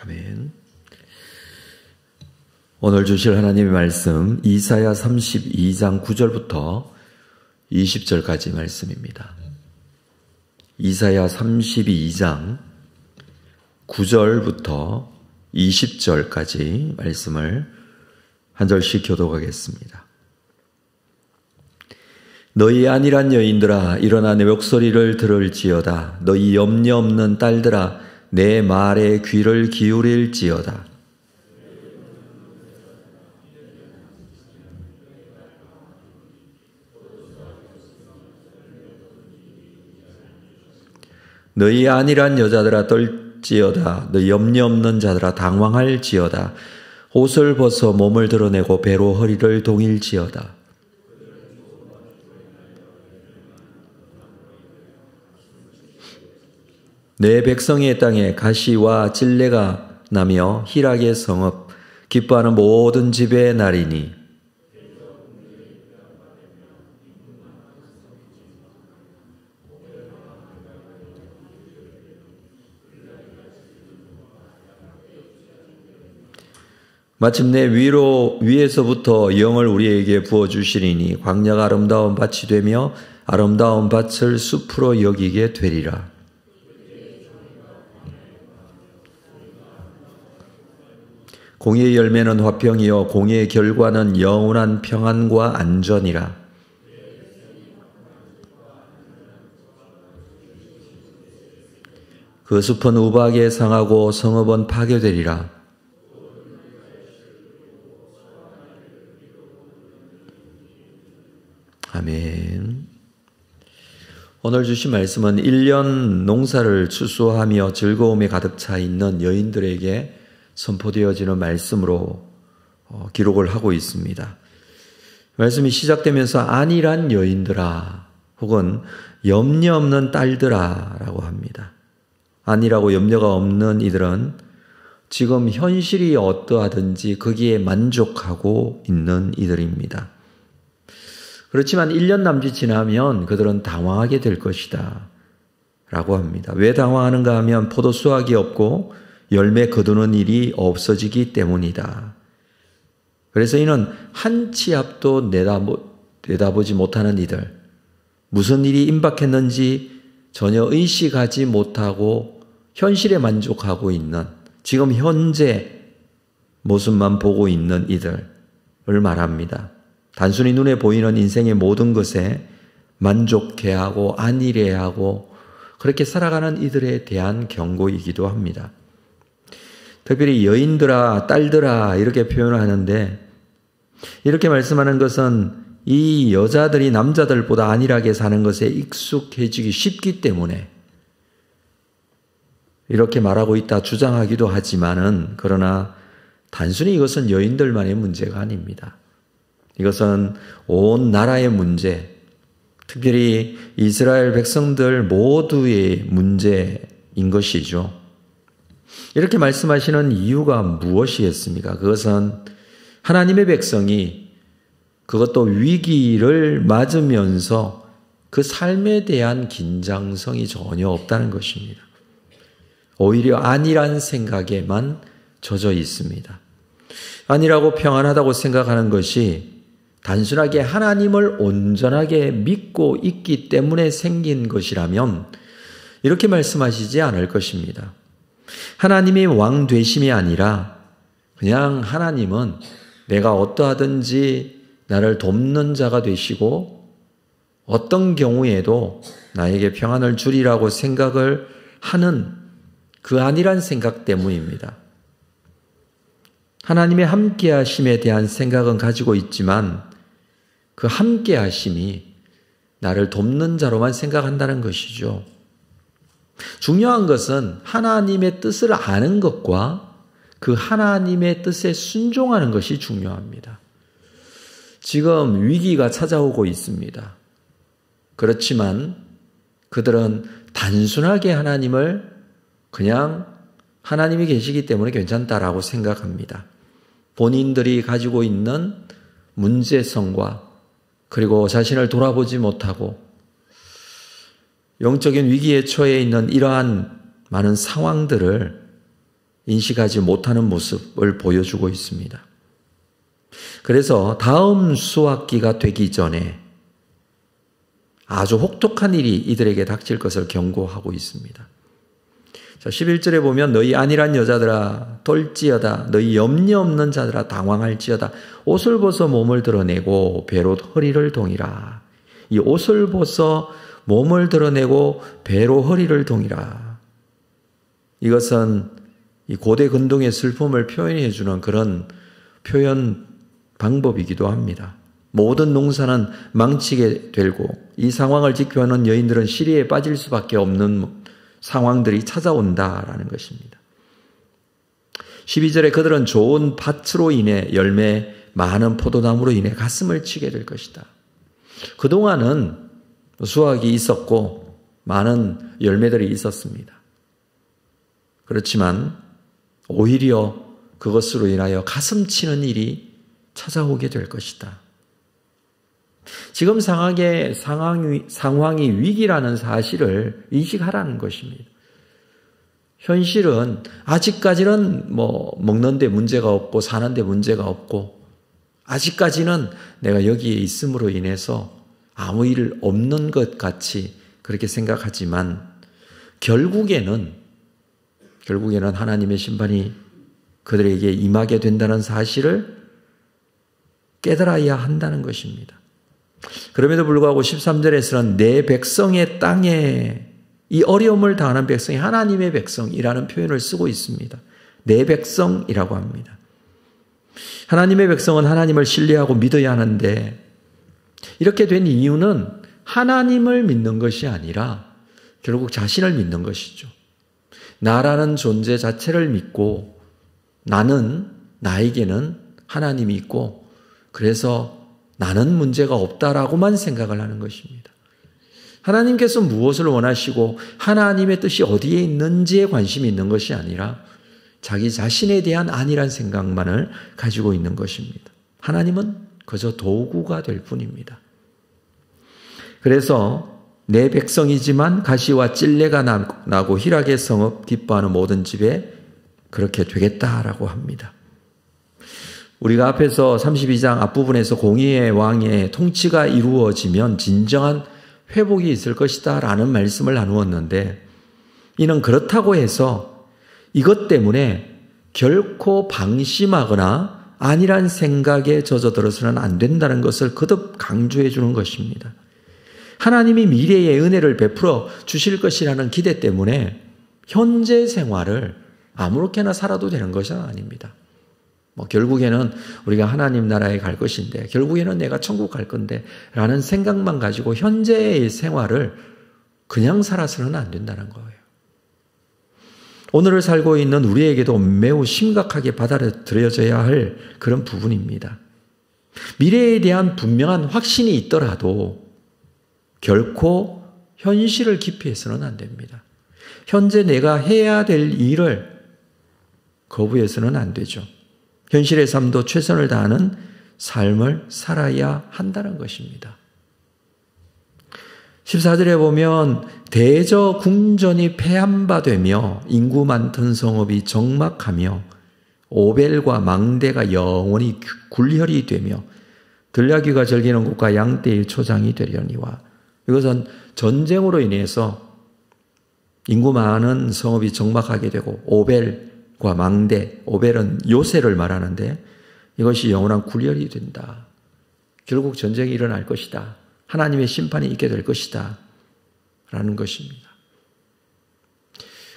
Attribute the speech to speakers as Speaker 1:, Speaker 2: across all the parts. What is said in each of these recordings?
Speaker 1: 아멘. 오늘 주실 하나님의 말씀 이사야 32장 9절부터 20절까지 말씀입니다. 이사야 32장 9절부터 20절까지 말씀을 한 절씩 교독하겠습니다. 너희 안일한 여인들아 일어나 내 목소리를 들을지어다. 너희 염려 없는 딸들아 내 말에 귀를 기울일지어다. 너희 안일한 여자들아 떨지어다. 너희 염려 없는 자들아 당황할지어다. 옷을 벗어 몸을 드러내고 배로 허리를 동일지어다. 내 백성의 땅에 가시와 찔레가 나며 희락의 성읍 기뻐하는 모든 집의 날이니 마침내 위에서부터 영을 우리에게 부어주시리니 광야가 아름다운 밭이 되며 아름다운 밭을 숲으로 여기게 되리라. 공의의 열매는 화평이요 공의의 결과는 영원한 평안과 안전이라. 그 숲은 우박에 상하고 성읍은 파괴되리라. 아멘. 오늘 주신 말씀은 1년 농사를 추수하며 즐거움에 가득 차 있는 여인들에게 선포되어지는 말씀으로 기록을 하고 있습니다. 말씀이 시작되면서 안일한 여인들아 혹은 염려 없는 딸들아 라고 합니다. 안일하고 염려가 없는 이들은 지금 현실이 어떠하든지 거기에 만족하고 있는 이들입니다. 그렇지만 1년 남짓 지나면 그들은 당황하게 될 것이다 라고 합니다. 왜 당황하는가 하면 포도 수확이 없고 열매 거두는 일이 없어지기 때문이다. 그래서 이는 한 치 앞도 내다보지 못하는 이들, 무슨 일이 임박했는지 전혀 의식하지 못하고 현실에 만족하고 있는 지금 현재 모습만 보고 있는 이들을 말합니다. 단순히 눈에 보이는 인생의 모든 것에 만족해하고 안일해하고 그렇게 살아가는 이들에 대한 경고이기도 합니다. 특별히 여인들아, 딸들아 이렇게 표현을 하는데 이렇게 말씀하는 것은 이 여자들이 남자들보다 안일하게 사는 것에 익숙해지기 쉽기 때문에 이렇게 말하고 있다 주장하기도 하지만은 그러나 단순히 이것은 여인들만의 문제가 아닙니다. 이것은 온 나라의 문제, 특별히 이스라엘 백성들 모두의 문제인 것이죠. 이렇게 말씀하시는 이유가 무엇이겠습니까? 그것은 하나님의 백성이 그것도 위기를 맞으면서 그 삶에 대한 긴장성이 전혀 없다는 것입니다. 오히려 안일한 생각에만 젖어 있습니다. 안일하고 평안하다고 생각하는 것이 단순하게 하나님을 온전하게 믿고 있기 때문에 생긴 것이라면 이렇게 말씀하시지 않을 것입니다. 하나님이 왕 되심이 아니라 그냥 하나님은 내가 어떠하든지 나를 돕는 자가 되시고 어떤 경우에도 나에게 평안을 주리라고 생각을 하는 그 안일한 생각 때문입니다. 하나님의 함께하심에 대한 생각은 가지고 있지만 그 함께하심이 나를 돕는 자로만 생각한다는 것이죠. 중요한 것은 하나님의 뜻을 아는 것과 그 하나님의 뜻에 순종하는 것이 중요합니다. 지금 위기가 찾아오고 있습니다. 그렇지만 그들은 단순하게 하나님을 그냥 하나님이 계시기 때문에 괜찮다라고 생각합니다. 본인들이 가지고 있는 문제성과 그리고 자신을 돌아보지 못하고 영적인 위기에 처해 있는 이러한 많은 상황들을 인식하지 못하는 모습을 보여주고 있습니다. 그래서 다음 수확기가 되기 전에 아주 혹독한 일이 이들에게 닥칠 것을 경고하고 있습니다. 자, 11절에 보면 너희 안일한 여자들아 돌지어다 너희 염려 없는 자들아 당황할지어다 옷을 벗어 몸을 드러내고 배로 허리를 동이라. 이 옷을 벗어 몸을 드러내고 배로 허리를 동이라. 이것은 이 고대 근동의 슬픔을 표현해 주는 그런 표현 방법이기도 합니다. 모든 농사는 망치게 되고 이 상황을 지켜하는 여인들은 시리에 빠질 수밖에 없는 상황들이 찾아온다라는 것입니다. 12절에 그들은 좋은 밭으로 인해 열매 많은 포도나무로 인해 가슴을 치게 될 것이다. 그동안은 수확이 있었고 많은 열매들이 있었습니다. 그렇지만 오히려 그것으로 인하여 가슴 치는 일이 찾아오게 될 것이다. 지금 상황이 위기라는 사실을 인식하라는 것입니다. 현실은 아직까지는 먹는 데 문제가 없고 사는 데 문제가 없고 아직까지는 내가 여기에 있음으로 인해서 아무 일 없는 것 같이 그렇게 생각하지만 결국에는 하나님의 심판이 그들에게 임하게 된다는 사실을 깨달아야 한다는 것입니다. 그럼에도 불구하고 13절에서는 내 백성의 땅에 이 어려움을 당하는 백성이 하나님의 백성이라는 표현을 쓰고 있습니다. 내 백성이라고 합니다. 하나님의 백성은 하나님을 신뢰하고 믿어야 하는데 이렇게 된 이유는 하나님을 믿는 것이 아니라 결국 자신을 믿는 것이죠. 나라는 존재 자체를 믿고 나에게는 하나님이 있고 그래서 나는 문제가 없다라고만 생각을 하는 것입니다. 하나님께서 무엇을 원하시고 하나님의 뜻이 어디에 있는지에 관심이 있는 것이 아니라 자기 자신에 대한 안일한 생각만을 가지고 있는 것입니다. 하나님은 그저 도구가 될 뿐입니다. 그래서 내 백성이지만 가시와 찔레가 나고 희락의 성읍 기뻐하는 모든 집에 그렇게 되겠다라고 합니다. 우리가 앞에서 32장 앞부분에서 공의의 왕의 통치가 이루어지면 진정한 회복이 있을 것이다 라는 말씀을 나누었는데 이는 그렇다고 해서 이것 때문에 결코 방심하거나 안일한 생각에 젖어들어서는 안 된다는 것을 거듭 강조해 주는 것입니다. 하나님이 미래의 은혜를 베풀어 주실 것이라는 기대 때문에 현재 생활을 아무렇게나 살아도 되는 것은 아닙니다. 결국에는 우리가 하나님 나라에 갈 것인데 결국에는 내가 천국 갈 건데 라는 생각만 가지고 현재의 생활을 그냥 살아서는 안 된다는 거예요. 오늘을 살고 있는 우리에게도 매우 심각하게 받아들여져야 할 그런 부분입니다. 미래에 대한 분명한 확신이 있더라도 결코 현실을 기피해서는 안 됩니다. 현재 내가 해야 될 일을 거부해서는 안 되죠. 현실의 삶도 최선을 다하는 삶을 살아야 한다는 것입니다. 14절에 보면 대저 궁전이 패한바되며 인구 많던 성읍이 적막하며 오벨과 망대가 영원히 굴혈이 되며 들나귀가 절기는 곳과 양떼의 초장이 되려니와 이것은 전쟁으로 인해서 인구 많은 성읍이 적막하게 되고 오벨과 망대, 오벨은 요새를 말하는데 이것이 영원한 굴혈이 된다. 결국 전쟁이 일어날 것이다. 하나님의 심판이 있게 될 것이다. 라는 것입니다.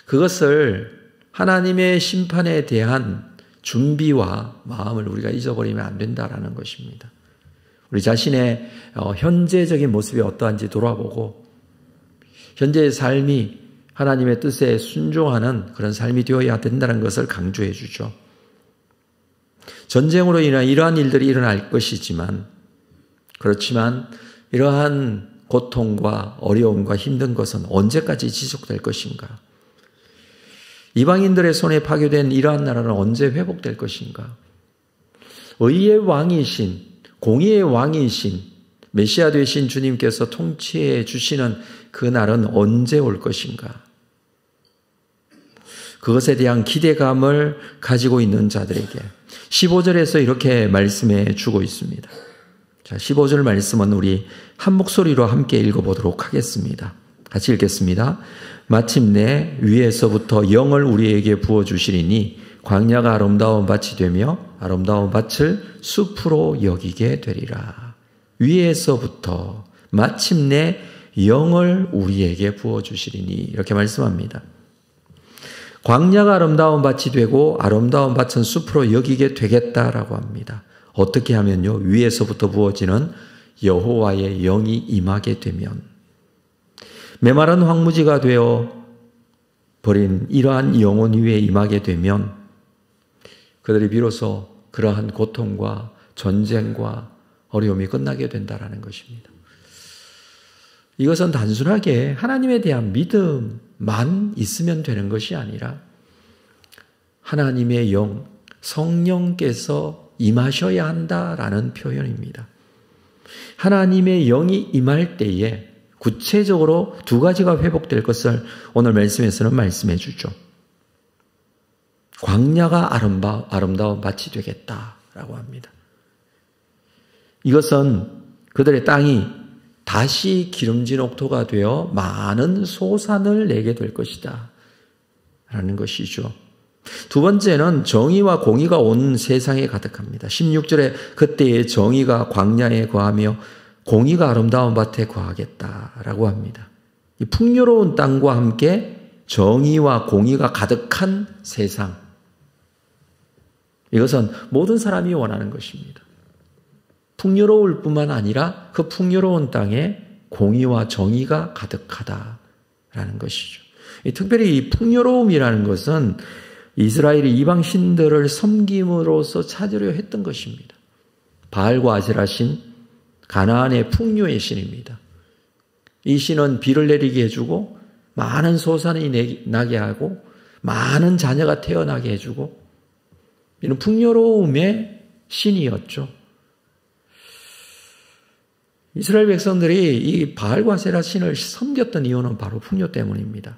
Speaker 1: 그것을 하나님의 심판에 대한 준비와 마음을 우리가 잊어버리면 안 된다라는 것입니다. 우리 자신의 현재적인 모습이 어떠한지 돌아보고 현재의 삶이 하나님의 뜻에 순종하는 그런 삶이 되어야 된다는 것을 강조해 주죠. 전쟁으로 인한 이러한 일들이 일어날 것이지만 그렇지만 이러한 고통과 어려움과 힘든 것은 언제까지 지속될 것인가? 이방인들의 손에 파괴된 이러한 나라는 언제 회복될 것인가? 의의 왕이신, 공의의 왕이신, 메시아 되신 주님께서 통치해 주시는 그 날은 언제 올 것인가? 그것에 대한 기대감을 가지고 있는 자들에게 15절에서 이렇게 말씀해 주고 있습니다. 자, 15절 말씀은 우리 한 목소리로 함께 읽어보도록 하겠습니다. 같이 읽겠습니다. 마침내 위에서부터 영을 우리에게 부어주시리니 광야가 아름다운 밭이 되며 아름다운 밭을 숲으로 여기게 되리라. 위에서부터 마침내 영을 우리에게 부어주시리니 이렇게 말씀합니다. 광야가 아름다운 밭이 되고 아름다운 밭은 숲으로 여기게 되겠다라고 합니다. 어떻게 하면요? 위에서부터 부어지는 여호와의 영이 임하게 되면 메마른 황무지가 되어 버린 이러한 영혼 위에 임하게 되면 그들이 비로소 그러한 고통과 전쟁과 어려움이 끝나게 된다라는 것입니다. 이것은 단순하게 하나님에 대한 믿음만 있으면 되는 것이 아니라 하나님의 영, 성령께서 임하셔야 한다라는 표현입니다. 하나님의 영이 임할 때에 구체적으로 두 가지가 회복될 것을 오늘 말씀에서는 말씀해 주죠. 광야가 아름다운 밭이 되겠다라고 합니다. 이것은 그들의 땅이 다시 기름진 옥토가 되어 많은 소산을 내게 될 것이다 라는 것이죠. 두 번째는 정의와 공의가 온 세상에 가득합니다. 16절에 그때의 정의가 광야에 거하며 공의가 아름다운 밭에 거하겠다라고 합니다. 이 풍요로운 땅과 함께 정의와 공의가 가득한 세상. 이것은 모든 사람이 원하는 것입니다. 풍요로울 뿐만 아니라 그 풍요로운 땅에 공의와 정의가 가득하다라는 것이죠. 특별히 이 풍요로움이라는 것은 이스라엘이 이방 신들을 섬김으로써 찾으려 했던 것입니다. 바알과 아세라 신, 가나안의 풍요의 신입니다. 이 신은 비를 내리게 해주고 많은 소산이 나게 하고 많은 자녀가 태어나게 해주고 이는 풍요로움의 신이었죠. 이스라엘 백성들이 이 바알과 아세라 신을 섬겼던 이유는 바로 풍요 때문입니다.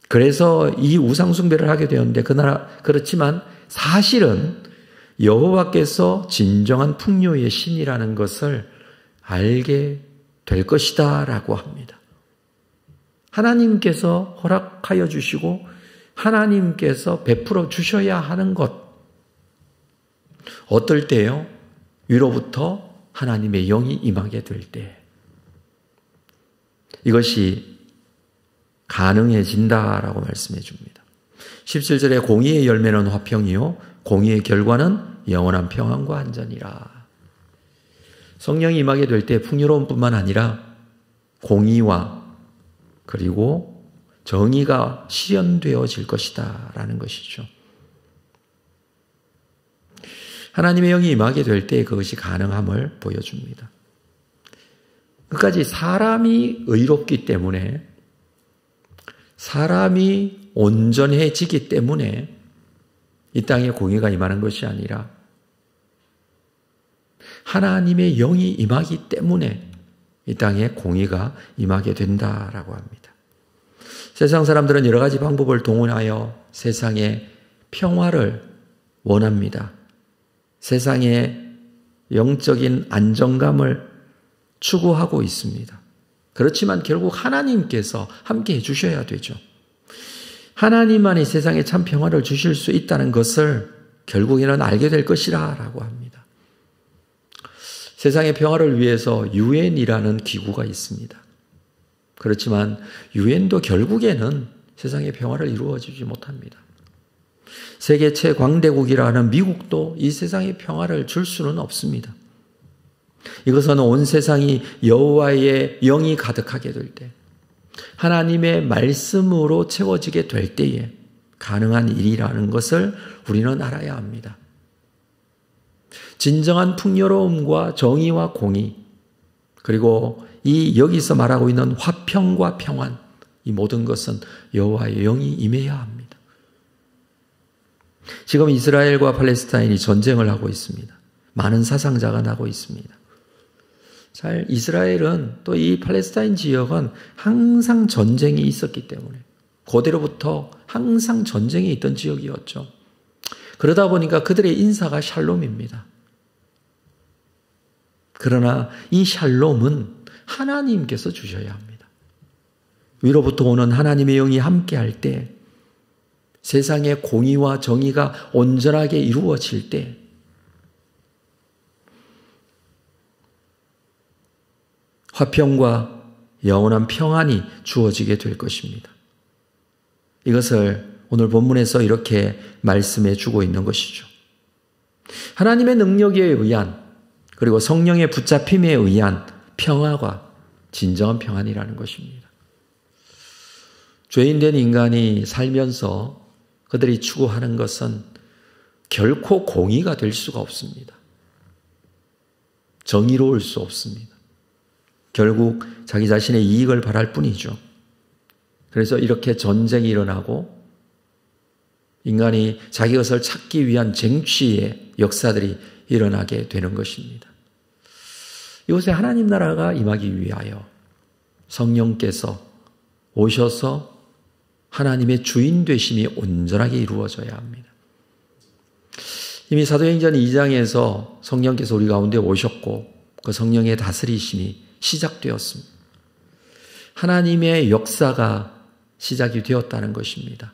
Speaker 1: 그래서 이 우상 숭배를 하게 되었는데 그렇지만 사실은 여호와께서 진정한 풍요의 신이라는 것을 알게 될 것이다라고 합니다. 하나님께서 허락하여 주시고 하나님께서 베풀어 주셔야 하는 것. 어떨 때요? 위로부터 하나님의 영이 임하게 될 때. 이것이 가능해진다라고 말씀해 줍니다. 17절에 공의의 열매는 화평이요 공의의 결과는 영원한 평안과 안전이라. 성령이 임하게 될 때 풍요로움뿐만 아니라 공의와 그리고 정의가 실현되어질 것이다 라는 것이죠. 하나님의 영이 임하게 될 때 그것이 가능함을 보여줍니다. 끝까지 사람이 의롭기 때문에 사람이 온전해지기 때문에 이 땅에 공의가 임하는 것이 아니라 하나님의 영이 임하기 때문에 이 땅에 공의가 임하게 된다라고 합니다. 세상 사람들은 여러 가지 방법을 동원하여 세상의 평화를 원합니다. 세상의 영적인 안정감을 추구하고 있습니다. 그렇지만 결국 하나님께서 함께 해주셔야 되죠. 하나님만이 세상에 참 평화를 주실 수 있다는 것을 결국에는 알게 될 것이라 라고 합니다. 세상의 평화를 위해서 유엔이라는 기구가 있습니다. 그렇지만 유엔도 결국에는 세상의 평화를 이루어주지 못합니다. 세계 최광대국이라는 미국도 이 세상의 평화를 줄 수는 없습니다. 이것은 온 세상이 여호와의 영이 가득하게 될 때, 하나님의 말씀으로 채워지게 될 때에 가능한 일이라는 것을 우리는 알아야 합니다. 진정한 풍요로움과 정의와 공의, 그리고 이 여기서 말하고 있는 화평과 평안, 이 모든 것은 여호와의 영이 임해야 합니다. 지금 이스라엘과 팔레스타인이 전쟁을 하고 있습니다. 많은 사상자가 나고 있습니다. 이스라엘은 또 이 팔레스타인 지역은 항상 전쟁이 있었기 때문에 고대로부터 항상 전쟁이 있던 지역이었죠. 그러다 보니까 그들의 인사가 샬롬입니다. 그러나 이 샬롬은 하나님께서 주셔야 합니다. 위로부터 오는 하나님의 영이 함께할 때, 세상의 공의와 정의가 온전하게 이루어질 때, 화평과 영원한 평안이 주어지게 될 것입니다. 이것을 오늘 본문에서 이렇게 말씀해 주고 있는 것이죠. 하나님의 능력에 의한, 그리고 성령의 붙잡힘에 의한 평화가 진정한 평안이라는 것입니다. 죄인된 인간이 살면서 그들이 추구하는 것은 결코 공의가 될 수가 없습니다. 정의로울 수 없습니다. 결국 자기 자신의 이익을 바랄 뿐이죠. 그래서 이렇게 전쟁이 일어나고 인간이 자기 것을 찾기 위한 쟁취의 역사들이 일어나게 되는 것입니다. 이곳에 하나님 나라가 임하기 위하여 성령께서 오셔서 하나님의 주인 되심이 온전하게 이루어져야 합니다. 이미 사도행전 2장에서 성령께서 우리 가운데 오셨고 그 성령의 다스리심이 시작되었습니다. 하나님의 역사가 시작이 되었다는 것입니다.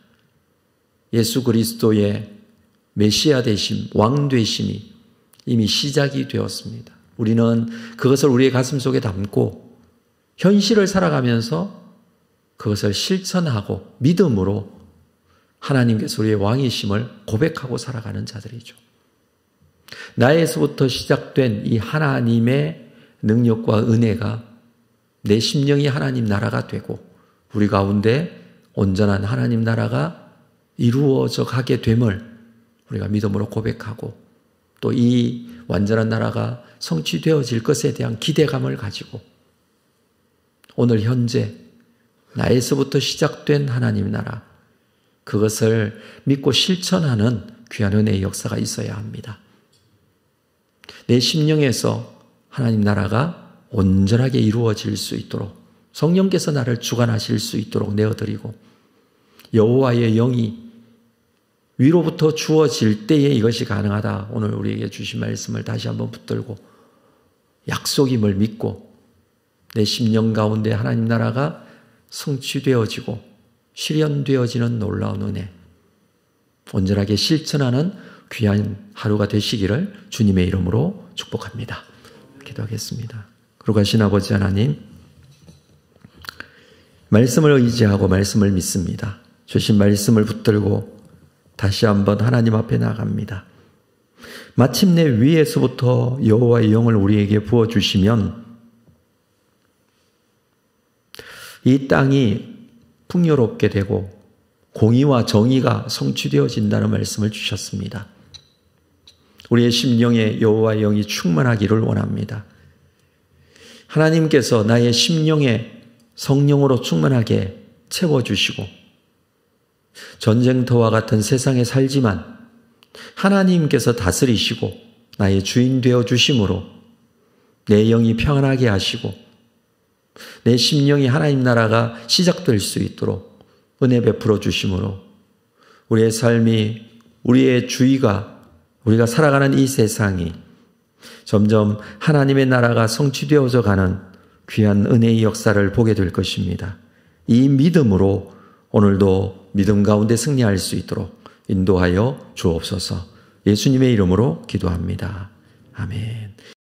Speaker 1: 예수 그리스도의 메시아 되심, 왕 되심이 이미 시작이 되었습니다. 우리는 그것을 우리의 가슴 속에 담고 현실을 살아가면서 그것을 실천하고 믿음으로 하나님께서 우리의 왕이심을 고백하고 살아가는 자들이죠. 나에서부터 시작된 이 하나님의 능력과 은혜가 내 심령이 하나님 나라가 되고 우리 가운데 온전한 하나님 나라가 이루어져 가게 됨을 우리가 믿음으로 고백하고 또 이 완전한 나라가 성취되어질 것에 대한 기대감을 가지고 오늘 현재 나에서부터 시작된 하나님 나라, 그것을 믿고 실천하는 귀한 은혜의 역사가 있어야 합니다. 내 심령에서 하나님 나라가 온전하게 이루어질 수 있도록 성령께서 나를 주관하실 수 있도록 내어드리고 여호와의 영이 위로부터 주어질 때에 이것이 가능하다. 오늘 우리에게 주신 말씀을 다시 한번 붙들고 약속임을 믿고 내 심령 가운데 하나님 나라가 성취되어지고 실현되어지는 놀라운 은혜, 온전하게 실천하는 귀한 하루가 되시기를 주님의 이름으로 축복합니다. 기도하겠습니다. 거룩하신 아버지 하나님, 말씀을 의지하고 말씀을 믿습니다. 주신 말씀을 붙들고 다시 한번 하나님 앞에 나갑니다. 마침내 위에서부터 여호와의 영을 우리에게 부어주시면 이 땅이 풍요롭게 되고 공의와 정의가 성취되어진다는 말씀을 주셨습니다. 우리의 심령에 여호와의 영이 충만하기를 원합니다. 하나님께서 나의 심령에 성령으로 충만하게 채워주시고 전쟁터와 같은 세상에 살지만 하나님께서 다스리시고 나의 주인 되어주심으로 내 영이 평안하게 하시고 내 심령이 하나님 나라가 시작될 수 있도록 은혜 베풀어 주심으로 우리의 삶이, 우리의 주의가, 우리가 살아가는 이 세상이 점점 하나님의 나라가 성취되어져 가는 귀한 은혜의 역사를 보게 될 것입니다. 이 믿음으로 오늘도 믿음 가운데 승리할 수 있도록 인도하여 주옵소서. 예수님의 이름으로 기도합니다. 아멘.